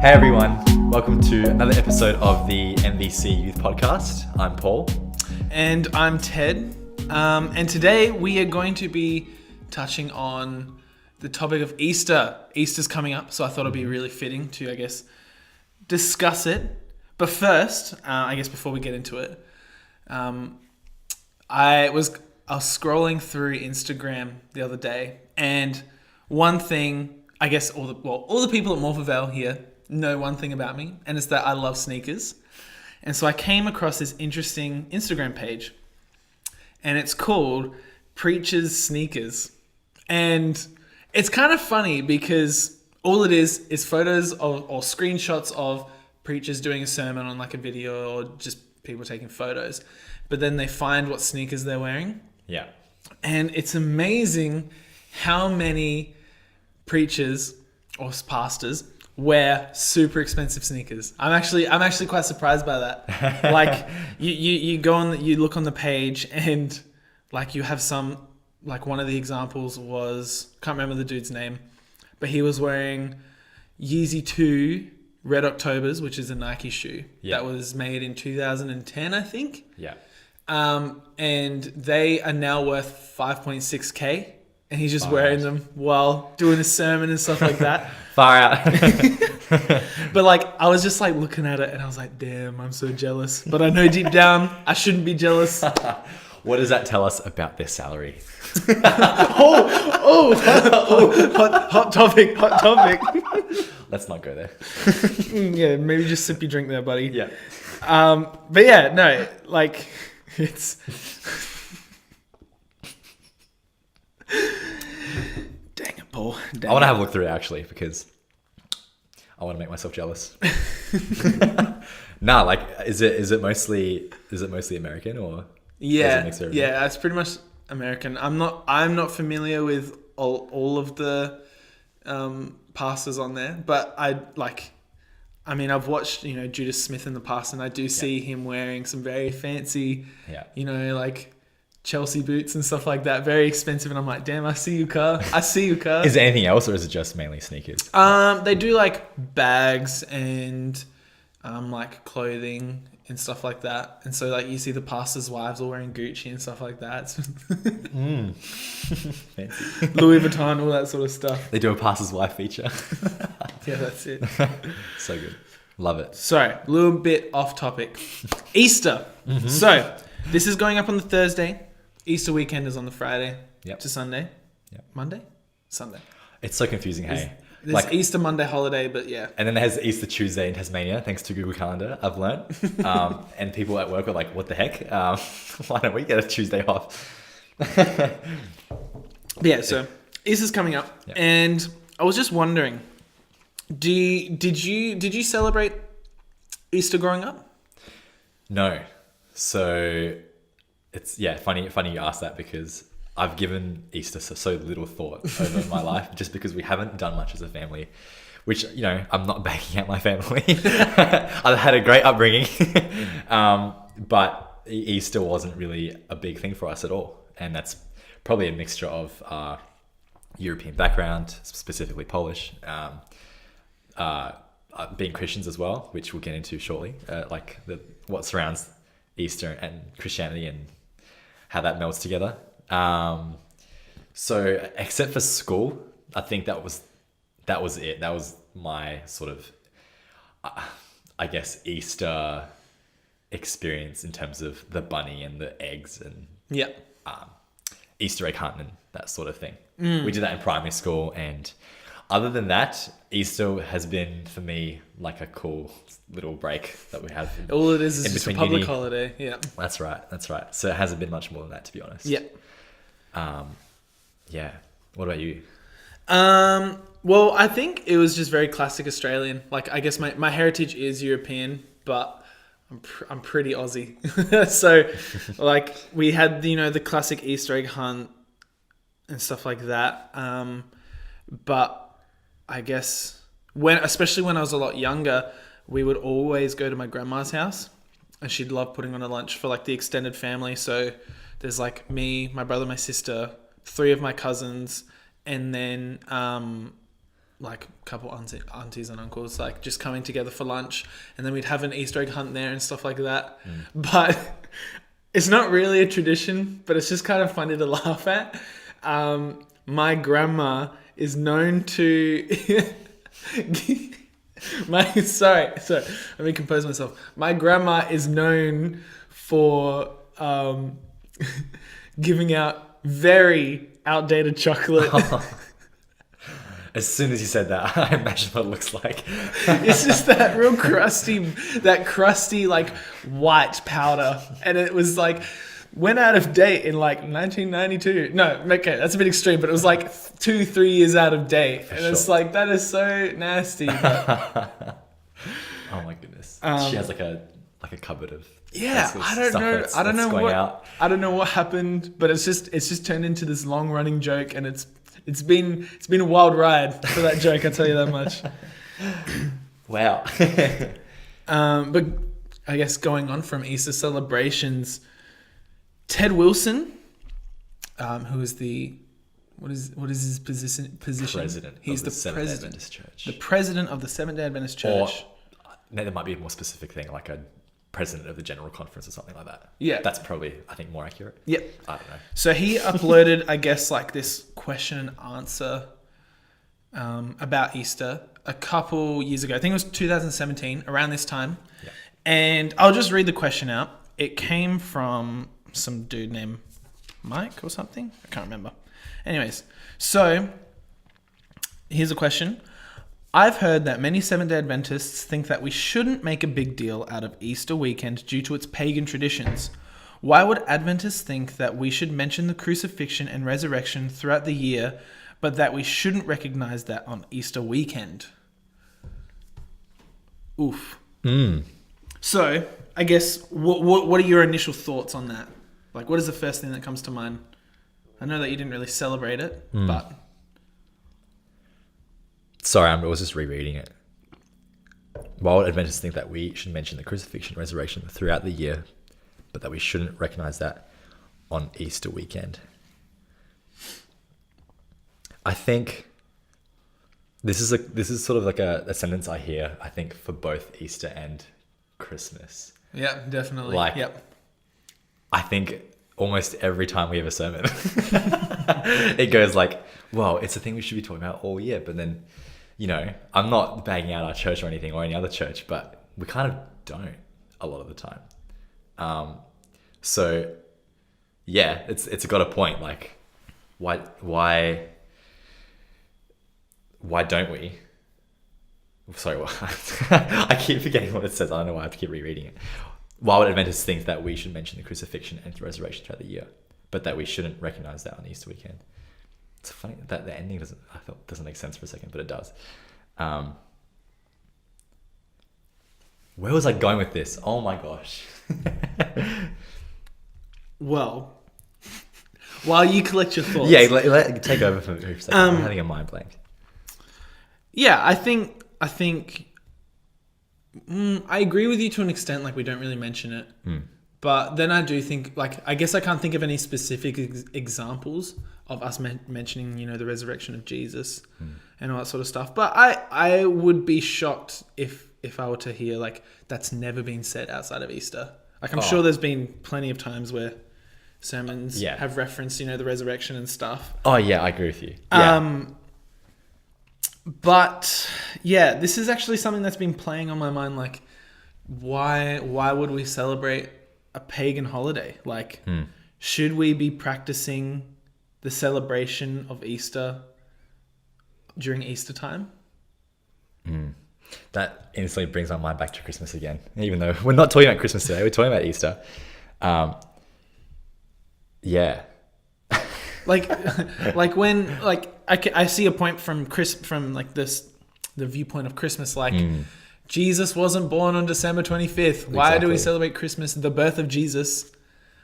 Hey everyone, welcome to another episode of the MVC Youth Podcast. I'm Paul. And I'm Ted. And today we are going to be touching on the topic of Easter. Easter's coming up, so I thought it'd be really fitting to, discuss it. But first, before we get into it, I was scrolling through Instagram the other day, and one thing, all the people at Morphettvale here know one thing about me, and it's that I love sneakers. And so I came across this interesting Instagram page, and it's called Preacher's Sneakers. And it's kind of funny because all it is photos of, or screenshots of preachers doing a sermon on like a video, or just people taking photos. But then they find what sneakers they're wearing. Yeah. And it's amazing how many preachers or pastors wear super expensive sneakers. I'm actually quite surprised by that. Like you go on, you look on the page, and like you have some, like one of the examples was, can't remember the dude's name, but he was wearing Yeezy 2 Red Octobers, which is a Nike shoe that was made in 2010, I think. Yeah. And they are now worth 5.6K, and he's just wearing them while doing a sermon and stuff like that. Far out. But like, I was just like looking at it, and I was like, damn, I'm so jealous. But I know deep down, I shouldn't be jealous. What does that tell us about their salary? Hot topic. Let's not go there. Yeah, maybe just sip your drink there, buddy. Yeah. But yeah, no, like, it's... Dang it, Paul. I want to have a look through it actually, because I want to make myself jealous. Nah, like, is it mostly American, or yeah, it's pretty much American. I'm not familiar with all of the pastors on there, but I've watched Judas Smith in the past, and I do see him wearing some very fancy, like Chelsea boots and stuff like that, very expensive, and I'm like, damn, I see you, car. Is there anything else, or is it just mainly sneakers? They do like bags and like clothing and stuff like that, and so like you see the pastors' wives all wearing Gucci and stuff like that. Fancy. Louis Vuitton, all that sort of stuff. They do a pastor's wife feature. Yeah, that's it. So good. Love it. Sorry, a little bit off topic. Easter. Mm-hmm. So this is going up on the Thursday. Easter weekend is on the Friday to Sunday. Yep. Monday? Sunday. It's so confusing, hey? There's like Easter Monday holiday, but yeah. And then there's Easter Tuesday in Tasmania, thanks to Google Calendar, I've learned. And people at work are like, what the heck? Why don't we get a Tuesday off? Yeah, so Easter's coming up. Yep. And I was just wondering, did you celebrate Easter growing up? No. So it's funny you asked that, because I've given Easter so little thought over my life, just because we haven't done much as a family, which, I'm not backing out my family. I've had a great upbringing, but Easter wasn't really a big thing for us at all. And that's probably a mixture of European background, specifically Polish, being Christians as well, which we'll get into shortly, what surrounds Easter and Christianity and how that melds together. So except for school, I think that was it. That was my sort of, Easter experience in terms of the bunny and the eggs and Easter egg hunting and that sort of thing. We did that in primary school, and other than that, Easter has been for me like a cool little break that we have. All it is just a public holiday. Yeah. That's right. So it hasn't been much more than that, to be honest. Yeah. What about you? Well, I think it was just very classic Australian. Like, I guess my heritage is European, but I'm pretty Aussie. So like we had, the classic Easter egg hunt and stuff like that. But I guess especially when I was a lot younger, we would always go to my grandma's house, and she'd love putting on a lunch for like the extended family. So there's like me, my brother, my sister, 3 of my cousins, and then like a couple aunties and uncles like just coming together for lunch, and then we'd have an Easter egg hunt there and stuff like that. But it's not really a tradition, but it's just kind of funny to laugh at. My grandma is known to sorry, let me compose myself. My grandma is known for giving out very outdated chocolate. As soon as you said that, I imagine what it looks like. It's just that real crusty, like white powder. And it was like, went out of date in like 1992. No, okay, that's a bit extreme, but it was like 2-3 years out of date. And it's like, that is so nasty. But... Oh my goodness. She has like a cupboard of I don't know what happened, but it's just turned into this long running joke, and it's been a wild ride for that joke, I'll tell you that much. Wow. But I guess going on from Easter celebrations, Ted Wilson, who is what is his position? President. He's the Seventh-day Adventist Church. The president of the Seventh-day Adventist Church. Or there might be a more specific thing, like a president of the General Conference or something like that. Yeah. That's probably, I think, more accurate. Yep. I don't know. So he uploaded, I guess, like this question and answer about Easter a couple years ago. I think it was 2017, around this time. Yeah. And I'll just read the question out. It came from some dude named Mike or something. I can't remember. Anyways, so here's a question. I've heard that many Seventh-day Adventists think that we shouldn't make a big deal out of Easter weekend due to its pagan traditions. Why would Adventists think that we should mention the crucifixion and resurrection throughout the year, but that we shouldn't recognize that on Easter weekend? Oof. So, I guess, what are your initial thoughts on that? Like, what is the first thing that comes to mind? I know that you didn't really celebrate it, but... Sorry, I was just rereading it. Why would Adventists think that we should mention the crucifixion and resurrection throughout the year, but that we shouldn't recognize that on Easter weekend? I think this is sort of like a sentence I hear, I think, for both Easter and Christmas. Yeah, definitely. Like, yep. I think almost every time we have a sermon, it goes like, well, it's a thing we should be talking about all year. But then, you know, I'm not bagging out our church or anything or any other church, but we kind of don't a lot of the time. So yeah, it's got a point. Like, why don't we? Sorry, I keep forgetting what it says. I don't know why I have to keep rereading it. Why would Adventists think that we should mention the crucifixion and the resurrection throughout the year, but that we shouldn't recognize that on Easter weekend? It's funny that the ending doesn't make sense for a second, but it does. Where was I going with this? Oh my gosh. Well, while you collect your thoughts. Yeah, take over for a second. I'm having a mind blank. Yeah, I think I agree with you to an extent. Like, we don't really mention it, but then I do think, like, I guess I can't think of any specific examples of us mentioning, you know, the resurrection of Jesus and all that sort of stuff. But I would be shocked if I were to hear like that's never been said outside of Easter. Like, I'm sure there's been plenty of times where sermons have referenced, you know, the resurrection and stuff. Oh yeah, I agree with you. Yeah. But yeah, this is actually something that's been playing on my mind. Like, why would we celebrate a pagan holiday? Like, should we be practicing the celebration of Easter during Easter time? That instantly brings my mind back to Christmas again. Even though we're not talking about Christmas today, we're talking about Easter. Yeah. like when, like, I see a point from like this, the viewpoint of Christmas, like Jesus wasn't born on December 25th. Why do we celebrate Christmas, the birth of Jesus,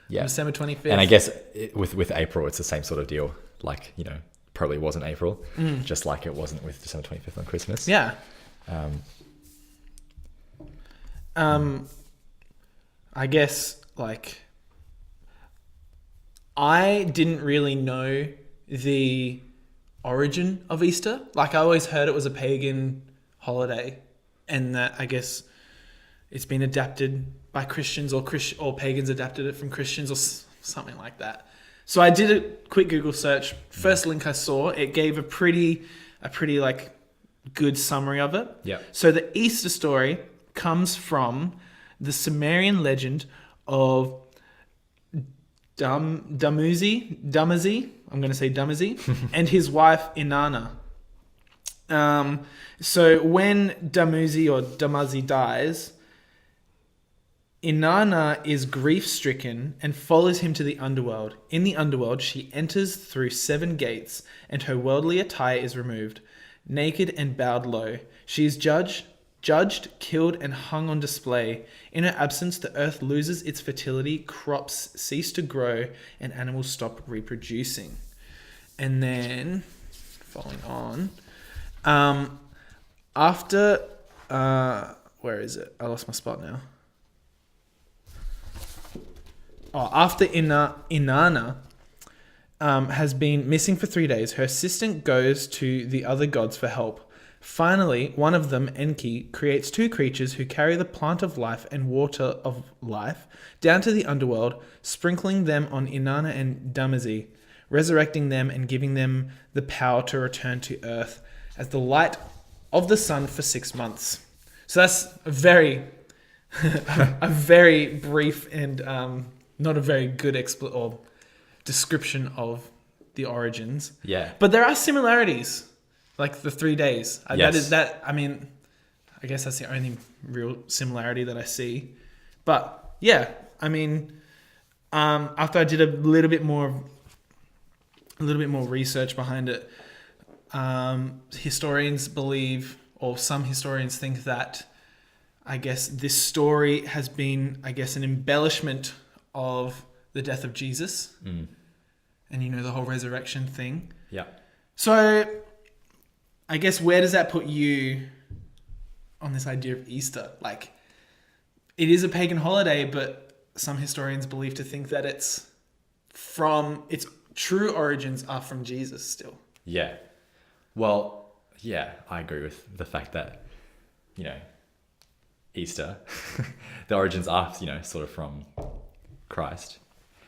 on December 25th? And I guess with April, it's the same sort of deal. Like, you know, probably wasn't April, just like it wasn't with December 25th on Christmas. Yeah. I guess, like, I didn't really know the origin of Easter. Like, I always heard it was a pagan holiday, and that I guess it's been adapted by Christians, or pagans adapted it from Christians, or something like that. So I did a quick Google search. First link I saw, it gave a pretty like good summary of it. Yeah. So the Easter story comes from the Sumerian legend of Dumuzi, I'm going to say Dumuzi, and his wife Inanna. So when Dumuzi dies, Inanna is grief-stricken and follows him to the underworld. In the underworld, she enters through 7 gates, and her worldly attire is removed. Naked and bowed low, she is judged, killed, and hung on display. In her absence, the earth loses its fertility, crops cease to grow, and animals stop reproducing. And then, following on, after, where is it? I lost my spot now. After Inanna has been missing for 3 days, her assistant goes to the other gods for help. Finally, one of them, Enki, creates 2 creatures who carry the plant of life and water of life down to the underworld, sprinkling them on Inanna and Dumuzi, resurrecting them and giving them the power to return to earth as the light of the sun for 6 months. So that's a very brief and not a very good description of the origins. Yeah. But there are similarities, like the 3 days. Yes. I guess that's the only real similarity that I see. But yeah, I mean, after I did a little bit more research behind it, historians believe, or some historians think that, I guess this story has been, an embellishment of the death of Jesus, and the whole resurrection thing. Yeah. So, I guess, where does that put you on this idea of Easter? Like, it is a pagan holiday, but some historians believe to think that its true origins are from Jesus still. Yeah. Well, yeah, I agree with the fact that, Easter, the origins are, sort of from Christ.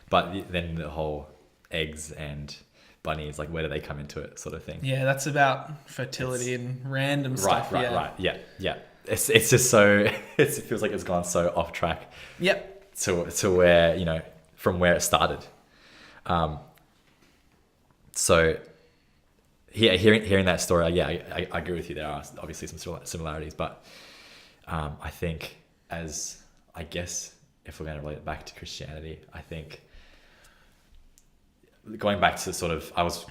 But then the whole eggs and bunnies, like, where do they come into it, sort of thing? Yeah, that's about fertility and random stuff. Right. Yeah. It's just so, it feels like it's gone so off track. Yep. To where, from where it started. So, yeah, hearing that story, I agree with you. There are obviously some similarities, but I think if we're going to relate it back to Christianity, I think going back to sort of,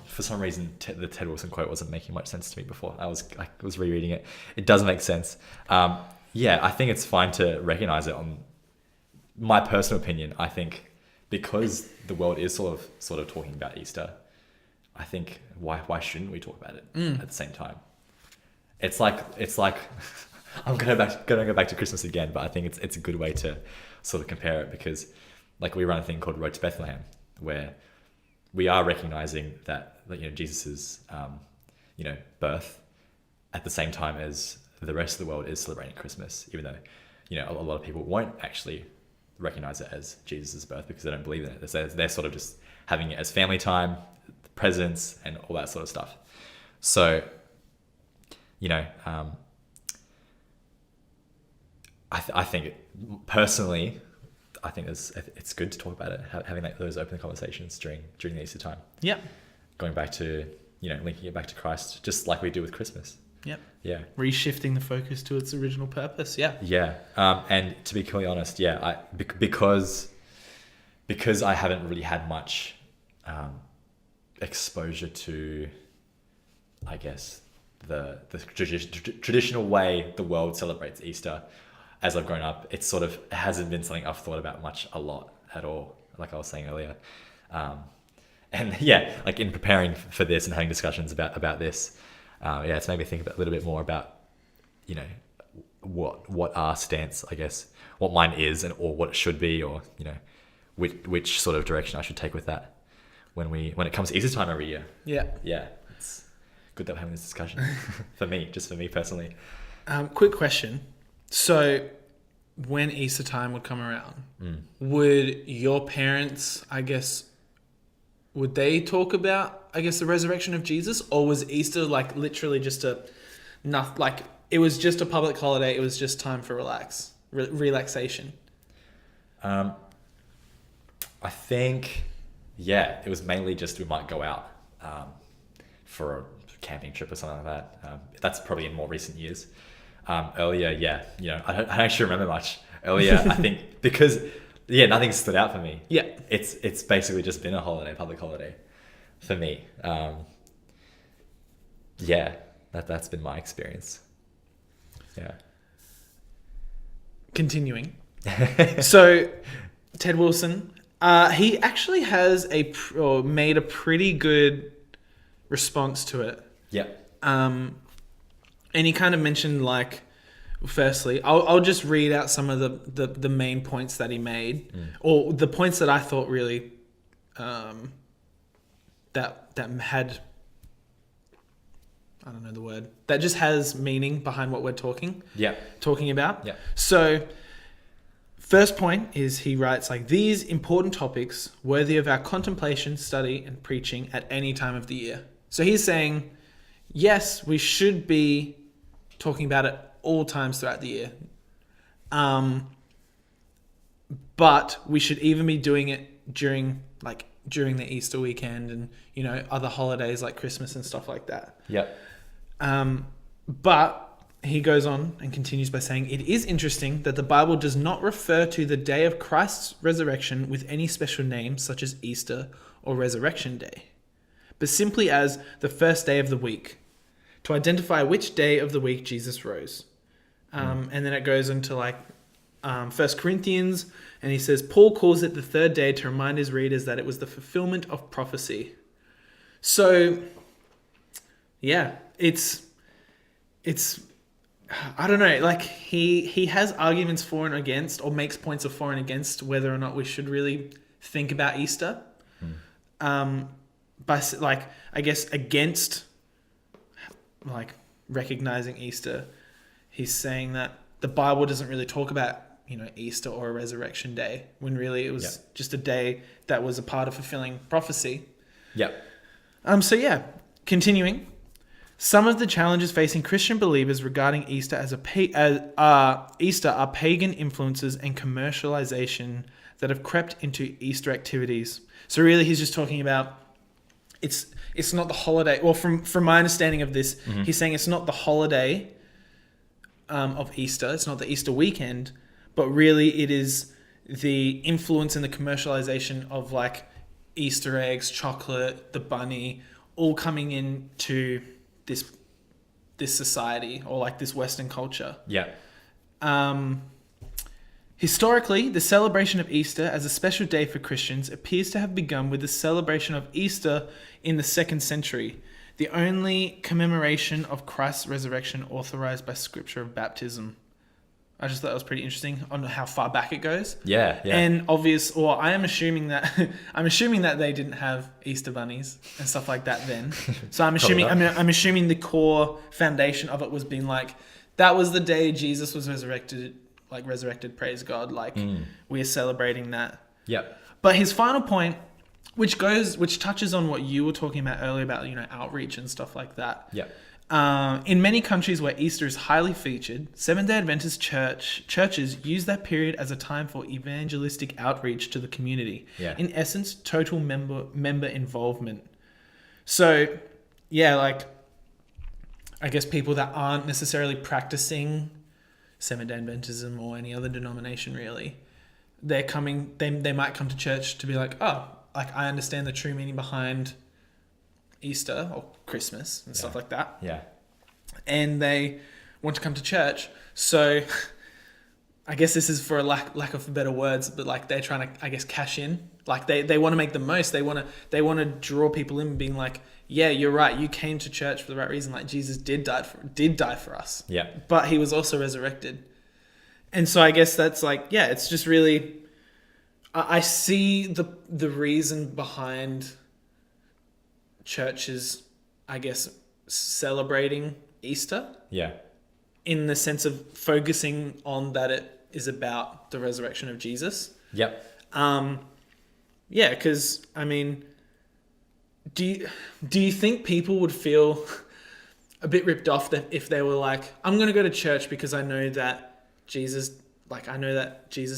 for some reason, the Ted Wilson quote wasn't making much sense to me before. I was rereading it. It does make sense. I think it's fine to recognize it. On my personal opinion, I think because the world is sort of talking about Easter, I think why shouldn't we talk about it at the same time? It's like I'm going to go back to Christmas again, but I think it's a good way to sort of compare it, because like we run a thing called Road to Bethlehem, where we are recognizing that Jesus's birth at the same time as the rest of the world is celebrating Christmas, even though a lot of people won't actually recognize it as Jesus's birth because they don't believe in it. They're sort of just having it as family time, presents, and all that sort of stuff. So I think personally, I think it's good to talk about it, having those open conversations during the Easter time. Yep. Going back to, linking it back to Christ, just like we do with Christmas. Yep. Yeah. Reshifting the focus to its original purpose. Yeah. Yeah. And to be completely honest, because I haven't really had much exposure to, I guess, the traditional way the world celebrates Easter. As I've grown up, it hasn't been something I've thought about a lot at all, like I was saying earlier. And yeah, like in preparing for this and having discussions about this, it's made me think a little bit more about, what our stance, I guess, what mine is or what it should be, or, which sort of direction I should take with that when it comes to Easter time every year. Yeah. Yeah. good that we're having this discussion. Just for me personally. Quick question. So when Easter time would come around, would your parents, I guess, would they talk about, I guess, the resurrection of Jesus? Or was Easter like literally just it was just a public holiday, it was just time for relaxation? I think, it was mainly just we might go out for a camping trip or something like that. That's probably in more recent years. Earlier, I don't actually remember much. Earlier, I think because nothing stood out for me. Yeah, it's basically just been a public holiday, for me. That's been my experience. Yeah. Continuing. So, Ted Wilson, he actually has made a pretty good response to it. Yeah. And he kind of mentioned firstly, I'll just read out some of the main points that he made, or the points that I thought really that had, I don't know the word, that just has meaning behind what we're talking about. Yeah. So first point is, he writes these important topics worthy of our contemplation, study, and preaching at any time of the year. So he's saying, yes, we should be talking about it all times throughout the year. But we should even be doing it during the Easter weekend and, other holidays like Christmas and stuff like that. Yeah. But he goes on and continues by saying, it is interesting that the Bible does not refer to the day of Christ's resurrection with any special name such as Easter or Resurrection Day, but simply as the first day of the week, to identify which day of the week Jesus rose. And then it goes into 1 Corinthians, and he says, Paul calls it the third day to remind his readers that it was the fulfillment of prophecy. So, it's I don't know, he has arguments for and against, or makes points of for and against whether or not we should really think about Easter. By I guess against recognizing Easter, he's saying that the Bible doesn't really talk about Easter or a resurrection day, when really it was just a day that was a part of fulfilling prophecy. Continuing, some of the challenges facing Christian believers regarding Easter Easter are pagan influences and commercialization that have crept into Easter activities. So really, he's just talking about it's not the holiday. Well, from my understanding of this, he's saying it's not the holiday of Easter. It's not the Easter weekend, but really it is the influence and the commercialization of Easter eggs, chocolate, the bunny, all coming into this society, or this Western culture. Yeah. Historically, the celebration of Easter as a special day for Christians appears to have begun with the celebration of Easter in the 2nd century, the only commemoration of Christ's resurrection authorized by Scripture of baptism. I just thought that was pretty interesting on how far back it goes. Yeah. And I'm assuming that they didn't have Easter bunnies and stuff like that then. So I'm assuming the core foundation of it was being that was the day Jesus was resurrected, praise God, we are celebrating that. Yep. But his final point, which touches on what you were talking about earlier about, outreach and stuff like that. Yep. In many countries where Easter is highly featured, Seventh-day Adventist churches use that period as a time for evangelistic outreach to the community. Yeah. In essence, total member involvement. So, I guess people that aren't necessarily practicing Seventh-day Adventism or any other denomination really, they might come to church to be I understand the true meaning behind Easter or Christmas and stuff like that. Yeah. And they want to come to church. So I guess this is for a lack of better words, but they're trying to, I guess, cash in. They want to make the most. They want to draw people in, being yeah, you're right. You came to church for the right reason. Jesus did die for us. Yeah. But he was also resurrected. And so I guess that's it's just really, I see the reason behind churches, I guess, celebrating Easter. Yeah. In the sense of focusing on that it is about the resurrection of Jesus. Yep. Yeah, because, I mean, do you think people would feel a bit ripped off that if they were like, I'm going to go to church because I know that Jesus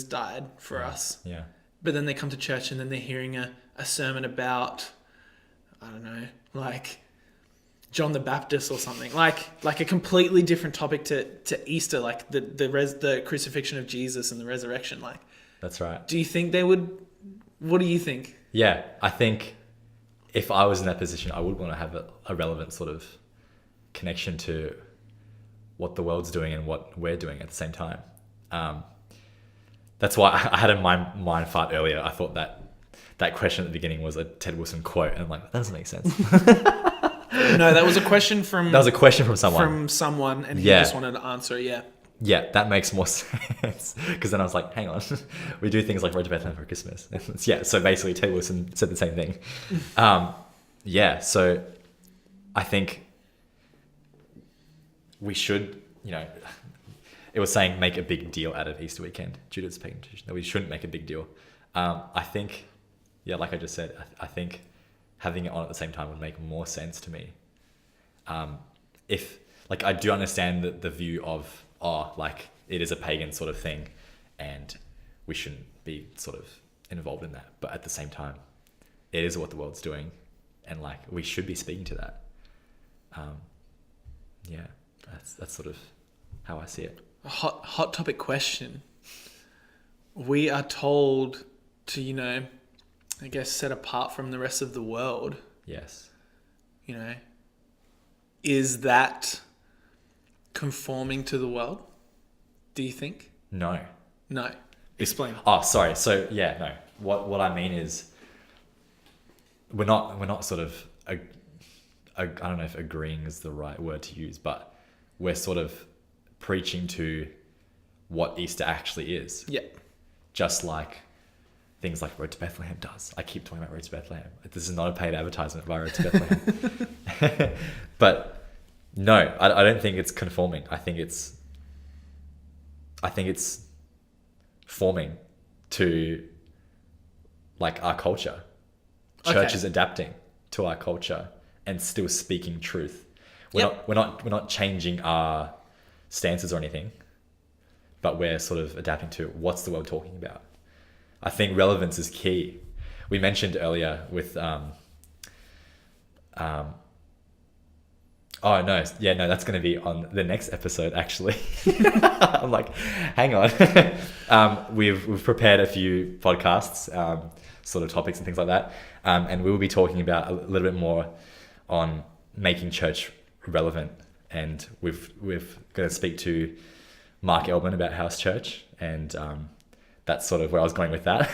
died for us. Yeah. But then they come to church and then they're hearing a sermon about, I don't know, like John the Baptist or something, like a completely different topic to Easter, like the crucifixion of Jesus and the resurrection. Like, that's right. Do you think they would? What do you think? Yeah, I think if I was in that position, I would want to have a relevant sort of connection to what the world's doing and what we're doing at the same time. That's why I had a mind fart earlier. I thought that question at the beginning was a Ted Wilson quote, and I'm like, that doesn't make sense. No, that was a question from... That was a question from someone. From someone, and he just wanted to answer it, yeah. Yeah, that makes more sense. Because then I was like, hang on. We do things like Road to Bethlehem for Christmas. Yeah, so basically Ted Wilson said the same thing. Yeah, so I think we should, it was saying make a big deal out of Easter weekend, due to its pagan tradition, that we shouldn't make a big deal. I think, yeah, like I just said, I think having it on at the same time would make more sense to me. If, like, I do understand the view of, like, it is a pagan sort of thing and we shouldn't be sort of involved in that. But at the same time, it is what the world's doing and, like, we should be speaking to that. Yeah, that's sort of how I see it. A hot topic question. We are told to, I guess, set apart from the rest of the world. Yes. Is that conforming to the world? Do you think? No. Explain. Oh, sorry. So yeah, no. What I mean is, we're not sort of I don't know if agreeing is the right word to use, but we're sort of preaching to what Easter actually is. Yeah. Just like things like Road to Bethlehem does. I keep talking about Road to Bethlehem. This is not a paid advertisement by Road to Bethlehem. But no, I don't think it's conforming. I think it's forming to, like, our culture. Church is adapting to our culture and still speaking truth. We're not changing our stances or anything, but we're sort of adapting to what's the world talking about. I think relevance is key. We mentioned earlier with that's going to be on the next episode, actually. I'm like, hang on. We've prepared a few podcasts, sort of topics and things like that. And we will be talking about a little bit more on making church relevant. And we've going to speak to Mark Elman about House Church, and that's sort of where I was going with that.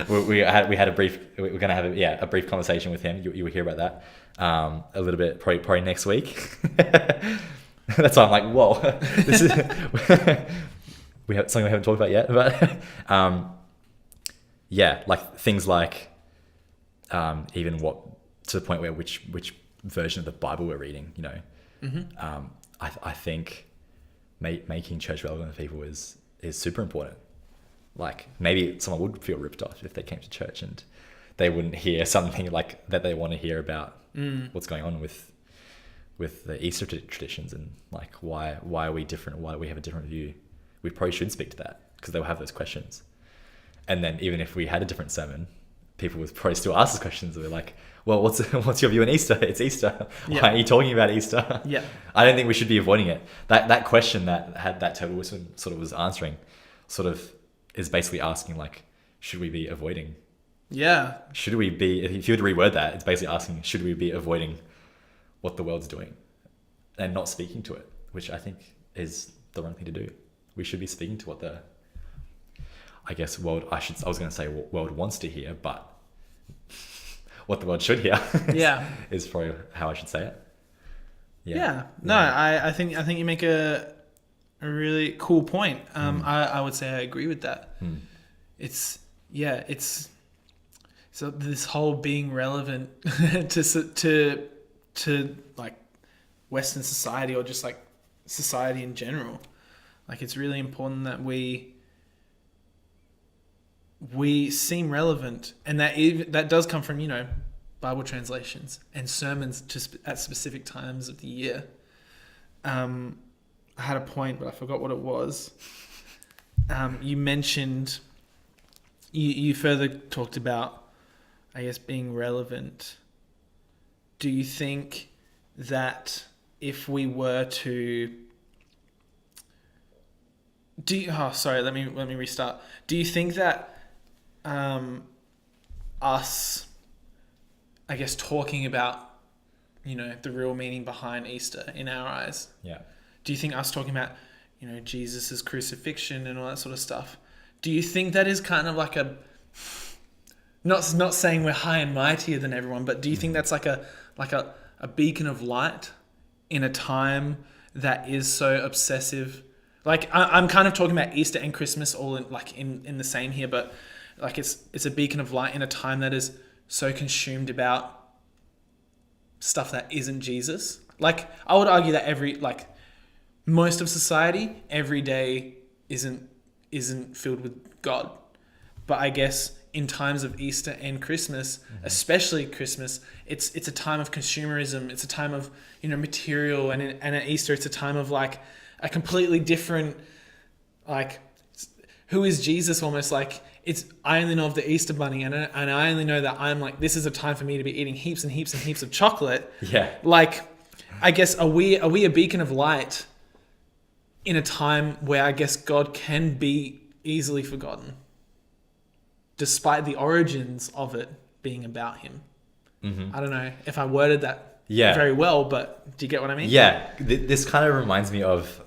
We're going to have a brief conversation with him. You will hear about that a little bit probably next week. That's why I'm like, whoa, this is we have something we haven't talked about yet. But like things like even what, to the point where which version of the Bible we're reading, I think making church relevant to people is super important. Like, maybe someone would feel ripped off if they came to church and they wouldn't hear something like that they want to hear about what's going on with the Easter traditions, and like why are we different? Why do we have a different view? We probably should speak to that, because they'll have those questions. And then even if we had a different sermon, people would probably still ask us questions. We're like, well, what's your view on Easter? It's Easter. Yeah. Why are you talking about Easter? Yeah. I don't think we should be avoiding it. That question that Ted Wilson sort of was answering sort of is basically asking, like, should we be avoiding? Yeah. Should we be, if you were to reword that, it's basically asking, should we be avoiding what the world's doing and not speaking to it, which I think is the wrong thing to do. We should be speaking to what the, I guess, world, I was going to say what world wants to hear, but what the world should hear is probably how I should say it. Yeah. No, I think you make a really cool point. I would say I agree with that. It's so this whole being relevant to like Western society or just like society in general. Like, it's really important that we seem relevant, and that does come from, Bible translations and sermons at specific times of the year. I had a point, but I forgot what it was. You mentioned, you further talked about, I guess, being relevant. Do you think that if we were to... let me restart. Do you think that us, I guess, talking about, the real meaning behind Easter in our eyes. Yeah. Do you think us talking about, Jesus' crucifixion and all that sort of stuff, do you think that is kind of like not saying we're high and mightier than everyone, but do you think that's like a beacon of light in a time that is so obsessive? Like, I'm kind of talking about Easter and Christmas all in the same here, but like it's a beacon of light in a time that is so consumed about stuff that isn't Jesus. Like, I would argue that most of society, every day isn't filled with God. But I guess in times of Easter and Christmas, especially Christmas, it's a time of consumerism. It's a time of, material. And at Easter, it's a time of like a completely different, like, who is Jesus almost? Like, I only know of the Easter bunny, and I only know that I'm like, this is a time for me to be eating heaps and heaps and heaps of chocolate. Yeah. Like, I guess, are we a beacon of light in a time where I guess God can be easily forgotten, despite the origins of it being about him? I don't know if I worded that very well, but do you get what I mean? Yeah. This kind of reminds me of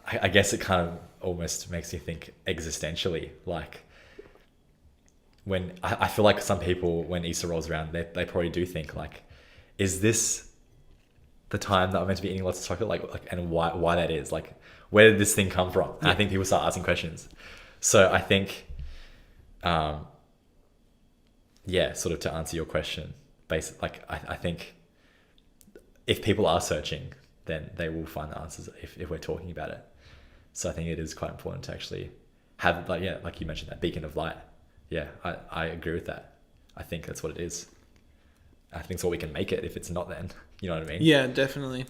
I guess it kind of almost makes me think existentially. Like, when I feel like some people, when Easter rolls around, they probably do think like, is this the time that I'm meant to be eating lots of chocolate? Like, and why that is? Like, where did this thing come from? And I think people start asking questions. So I think, sort of to answer your question, I think if people are searching, then they will find the answers if we're talking about it. So I think it is quite important to actually have, like you mentioned, that beacon of light. Yeah, I agree with that. I think that's what it is. I think it's what we can make it. If it's not, then, you know what I mean? Yeah, definitely.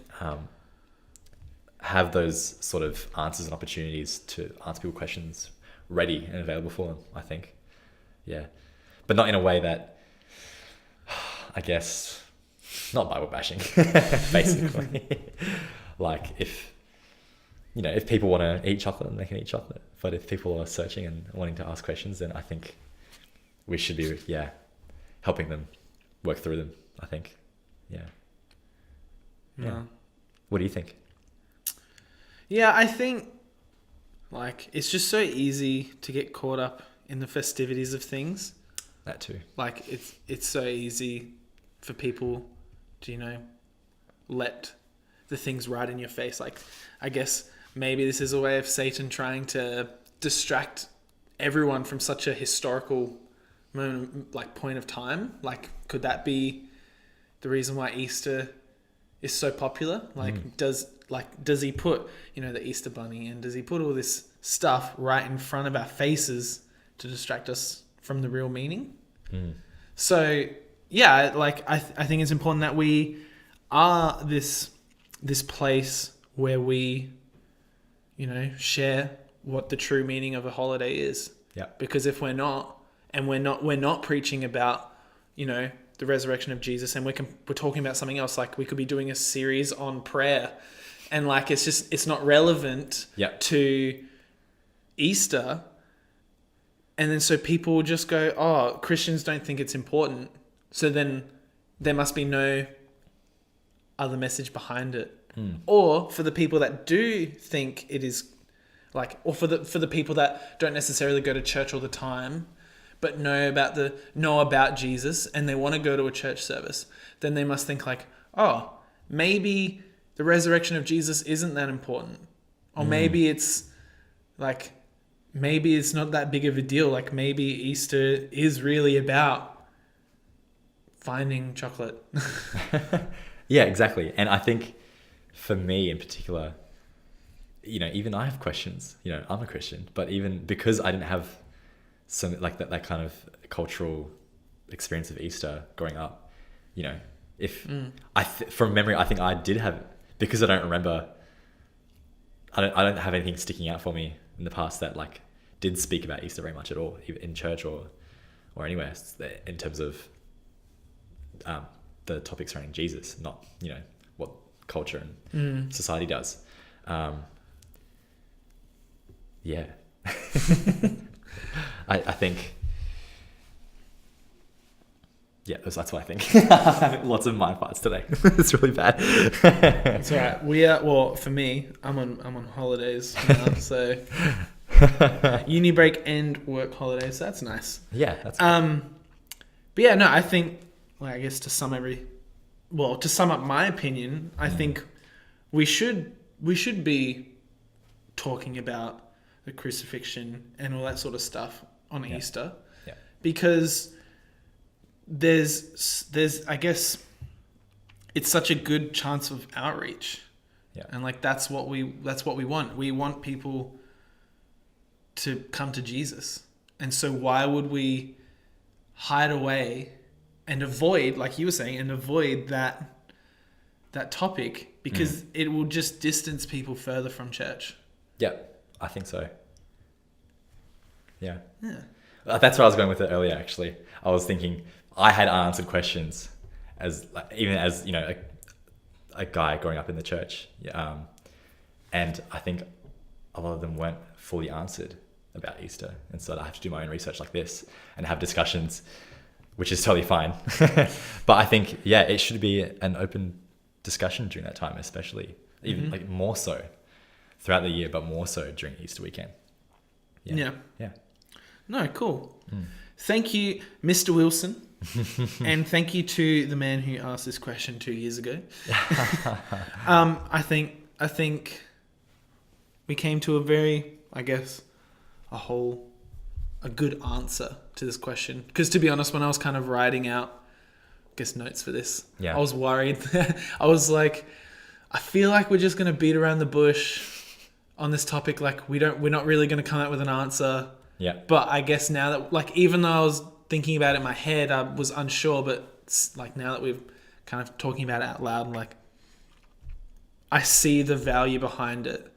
Have those sort of answers and opportunities to answer people questions ready and available for them, I think. Yeah. But not in a way that, I guess, not Bible bashing, basically. Like, if people want to eat chocolate, then they can eat chocolate. But if people are searching and wanting to ask questions, then I think we should be, helping them work through them, I think. Yeah. What do you think? Yeah, I think, like, it's just so easy to get caught up in the festivities of things. That too. Like, it's so easy for people to, let the things right in your face. Like, I guess maybe this is a way of Satan trying to distract everyone from such a historical moment, like, point of time. Like, could that be the reason why Easter is so popular? Like, does he put, the Easter bunny, and does he put all this stuff right in front of our faces to distract us from the real meaning? So, I think it's important that we are this place where we, share what the true meaning of a holiday is. Yeah. Because if we're not, and we're not preaching about, the resurrection of Jesus, and we're talking about something else, like we could be doing a series on prayer, and like it's not relevant to Easter, and then so people will just go, oh, Christians don't think it's important, so then there must be no other message behind it. Or for the people that do think it is, like, or for the people that don't necessarily go to church all the time, but know about Jesus, and they want to go to a church service, then they must think like, oh, maybe the resurrection of Jesus isn't that important. Or maybe it's not that big of a deal. Like, maybe Easter is really about finding chocolate. Yeah, exactly. And I think for me in particular, even I have questions. I'm a Christian, but even because I didn't have some like that kind of cultural experience of Easter growing up, if from memory, I think I did have, because I don't remember, I don't have anything sticking out for me in the past that like did speak about Easter very much at all, even in church or anywhere, in terms of the topic surrounding Jesus, not what culture and society does. Yeah. I think, yeah, that's what I think. Lots of mind parts today. It's really bad. It's all right. Well, for me, I'm on holidays now, so uni break and work holidays. So that's nice. Yeah, that's good. But yeah, no, I think, I guess to sum up my opinion, I think we should be talking about the crucifixion and all that sort of stuff on Easter, because there's I guess it's such a good chance of outreach, and like that's what we want. We want people to come to Jesus, and so why would we hide away and avoid, like you were saying, that topic, because it will just distance people further from church. Yeah, I think so. Yeah. That's where I was going with it earlier, actually. I was thinking I had unanswered questions even as a guy growing up in the church. And I think a lot of them weren't fully answered about Easter. And so I have to do my own research like this and have discussions, which is totally fine. But I think, it should be an open discussion during that time, especially even like more so throughout the year, but more so during Easter weekend. Yeah. No, cool. Thank you, Mr. Wilson. And thank you to the man who asked this question 2 years ago. I think we came to a good answer to this question. Because to be honest, when I was kind of writing out, notes for this, I was worried. I was like, I feel like we're just going to beat around the bush on this topic. Like we're not really going to come out with an answer. Yeah. But I guess now that, like, even though I was thinking about it in my head, I was unsure. But like now that we've kind of talking about it out loud, and like I see the value behind it,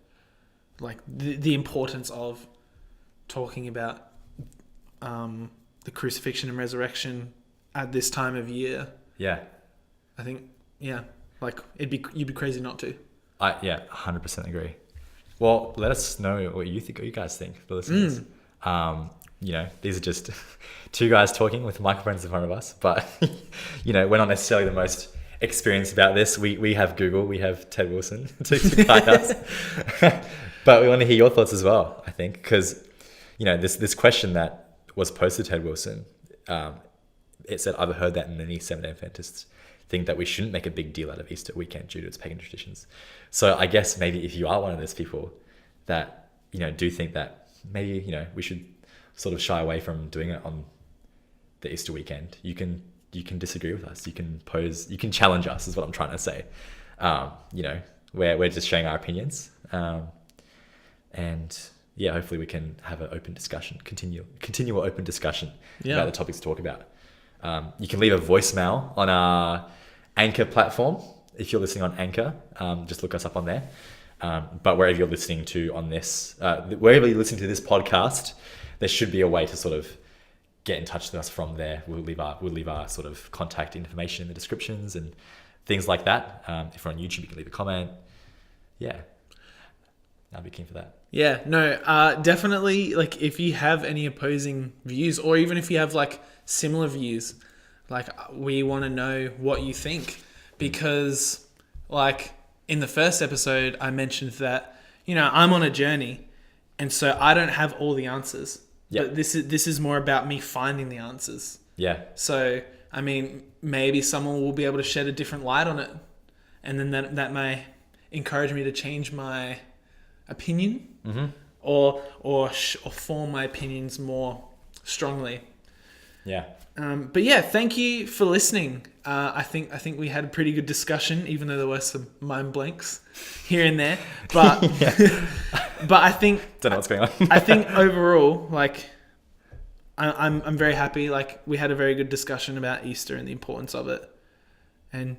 like the importance of talking about the crucifixion and resurrection at this time of year. Yeah. I think, like you'd be crazy not to. 100% agree. Well, let us know what you guys think, the listeners. These are just two guys talking with microphones in front of us, but we're not necessarily the most experienced about this. We have Google, we have Ted Wilson to guide us, but we want to hear your thoughts as well. I think because this question that was posed to Ted Wilson, it said, I've heard that many Seventh-day Adventists think that we shouldn't make a big deal out of Easter weekend due to its pagan traditions. So I guess maybe if you are one of those people that do think that maybe we should sort of shy away from doing it on the Easter weekend, you can disagree with us. You can challenge us, is what I'm trying to say. We're just sharing our opinions, and hopefully we can have an open discussion, continual open discussion about the topics to talk about. You can leave a voicemail on our Anchor platform. If you're listening on Anchor, just look us up on there. But wherever you're listening to this podcast, there should be a way to sort of get in touch with us from there. We'll leave our sort of contact information in the descriptions and things like that. If you're on YouTube, you can leave a comment. Yeah, I'd be keen for that. Yeah, no, definitely. Like, if you have any opposing views, or even if you have like similar views, like, we want to know what you think, because like in the first episode, I mentioned that I'm on a journey, and so I don't have all the answers. But this is more about me finding the answers. Yeah. So I mean, maybe someone will be able to shed a different light on it, and then that may encourage me to change my opinion, or form my opinions more strongly. Yeah. But yeah, thank you for listening. I think we had a pretty good discussion, even though there were some mind blanks here and there. But but I think don't know what's going on. I think overall, like, I'm very happy. Like, we had a very good discussion about Easter and the importance of it. And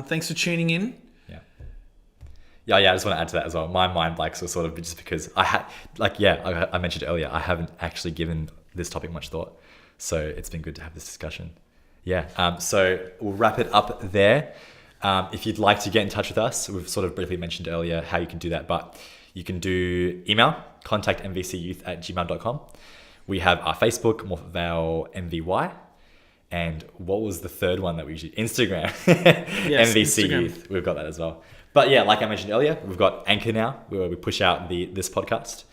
thanks for tuning in. Yeah, I just want to add to that as well. My mind blanks were sort of just because I mentioned earlier, I haven't actually given this topic much thought. So it's been good to have this discussion. Yeah. So we'll wrap it up there. If you'd like to get in touch with us, we've sort of briefly mentioned earlier how you can do that, but you can do email, contact mvcyouth@gmail.com. We have our Facebook, Morphevale MVY. And what was the third one that we usually... Instagram. Yes, MVC Instagram. Youth. We've got that as well. But yeah, like I mentioned earlier, we've got Anchor now, where we push out this podcast.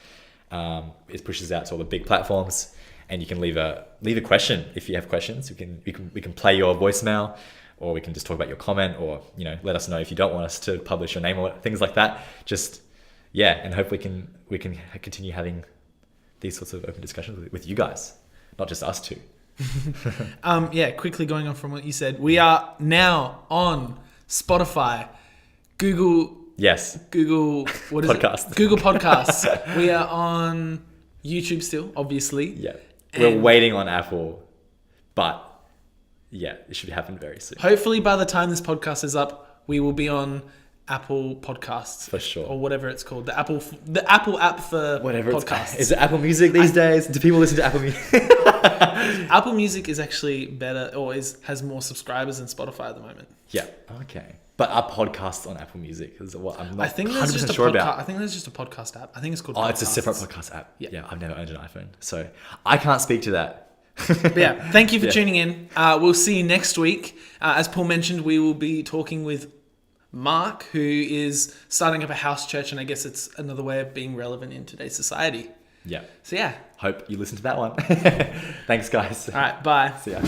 It pushes out to all the big platforms, and you can leave a question if you have questions. We can play your voicemail, or we can just talk about your comment, or let us know if you don't want us to publish your name or things like that. And hopefully we can continue having these sorts of open discussions with you guys, not just us two. Quickly going on from what you said, we are now on Spotify, Google. Yes. Google, what is Podcast. it? Google Podcasts. We are on YouTube still, obviously. Yeah. We're waiting on Apple, but yeah, it should happen very soon. Hopefully by the time this podcast is up, we will be on Apple Podcasts. For sure. Or whatever it's called. The Apple app for whatever podcasts. Is it Apple Music these days? Do people listen to Apple Music? Apple Music is actually better, or has more subscribers than Spotify at the moment. Yeah. Okay. But are podcasts on Apple Music? Is what I'm not 100% sure about. I think there's just a podcast app. I think it's called Podcasts. It's a separate podcast app. Yeah. I've never owned an iPhone, so I can't speak to that. But yeah, thank you for tuning in. We'll see you next week. As Paul mentioned, we will be talking with Mark, who is starting up a house church, and I guess it's another way of being relevant in today's society. Yeah. So yeah. Hope you listen to that one. Thanks, guys. All right. Bye. See ya.